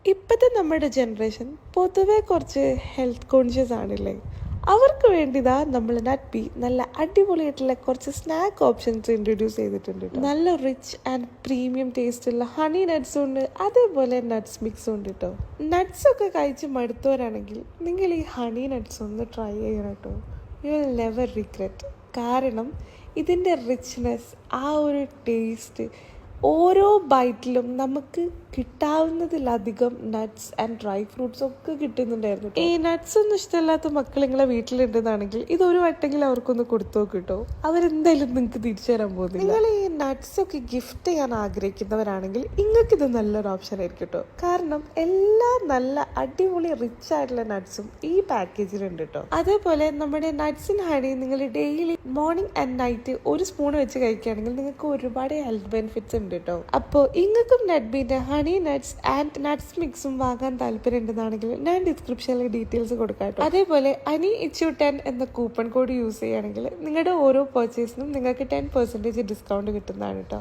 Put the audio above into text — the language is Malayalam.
ഇപ്പോഴത്തെ നമ്മുടെ ജനറേഷൻ പൊതുവെ കുറച്ച് ഹെൽത്ത് കോൺഷ്യസ് ആണല്ലേ. അവർക്ക് വേണ്ടിതാ നമ്മൾ നട്ട്ബി നല്ല അടിപൊളിയായിട്ടുള്ള കുറച്ച് സ്നാക്ക് ഓപ്ഷൻസ് ഇൻട്രൊഡ്യൂസ് ചെയ്തിട്ടുണ്ട് ട്ടോ. നല്ല റിച്ച് ആൻഡ് പ്രീമിയം ടേസ്റ്റ് ഉള്ള ഹണി നട്ട്സും ഉണ്ട്, അതേപോലെ നട്ട്സ് മിക്സും ഉണ്ട് കേട്ടോ. നട്ട്സ് ഒക്കെ കഴിച്ച് മടുത്തവരാണെങ്കിൽ നിങ്ങൾ ഈ ഹണി നട്ട്സ് ഒന്ന് ട്രൈ ചെയ്യണം കേട്ടോ. You will never regret. കാരണം ഇതിൻ്റെ റിച്ച്നെസ്, ആ ഒരു ടേസ്റ്റ്, ഓരോ ബൈറ്റിലും നമുക്ക് കിട്ടാവുന്നതിലധികം നട്ട്സ് ആൻഡ് ഡ്രൈ ഫ്രൂട്ട്സ് ഒക്കെ കിട്ടുന്നുണ്ടായിരുന്നു. ഈ നട്ട്സ് ഒന്നും ഇഷ്ടമില്ലാത്ത മക്കൾ നിങ്ങളെ വീട്ടിലുണ്ടെന്നാണെങ്കിൽ ഇതൊരു വട്ടെങ്കിലും അവർക്കൊന്ന് കൊടുത്തു നോക്ക് കേട്ടോ. അവരെന്തായാലും നിങ്ങൾക്ക് തിരിച്ചു തരാൻ പോകുന്നില്ല. നിങ്ങൾ ഈ നട്ട്സ് ഒക്കെ ഗിഫ്റ്റ് ചെയ്യാൻ ആഗ്രഹിക്കുന്നവരാണെങ്കിൽ നിങ്ങൾക്ക് ഇത് നല്ലൊരു ഓപ്ഷൻ ആയിരിക്കും കേട്ടോ. കാരണം എല്ലാ നല്ല അടിപൊളി റിച്ച് ആയിട്ടുള്ള നട്ട്സും ഈ പാക്കേജിലുണ്ട് കേട്ടോ. അതേപോലെ നമ്മുടെ നട്ട്സ് ആൻഡ് ഹണി നിങ്ങൾ ഡെയിലി മോർണിംഗ് ആൻഡ് നൈറ്റ് ഒരു സ്പൂൺ വെച്ച് കഴിക്കുകയാണെങ്കിൽ നിങ്ങൾക്ക് ഒരുപാട് ഹെൽത്ത് ബെനിഫിറ്റ്സ് ഉണ്ട് കേട്ടോ. അപ്പോൾ ഇങ്ങൾക്കും നട്ട്ബിന്റെ ഹണി നട്ട്സ് ആൻഡ് നട്ട്സ് മിക്സും വാങ്ങാൻ താല്പര്യം ഉണ്ടെന്നാണെങ്കിൽ ഞാൻ ഡിസ്ക്രിപ്ഷനിൽ ഡീറ്റെയിൽസ് കൊടുക്കാം കേട്ടോ. അതേപോലെ അനി ഇച്ചു 10 എന്ന കൂപ്പൺ കോഡ് യൂസ് ചെയ്യുകയാണെങ്കിൽ നിങ്ങളുടെ ഓരോ പർച്ചേസിനും നിങ്ങൾക്ക് 10% ഡിസ്കൗണ്ട് കിട്ടുന്നതാണ് കേട്ടോ.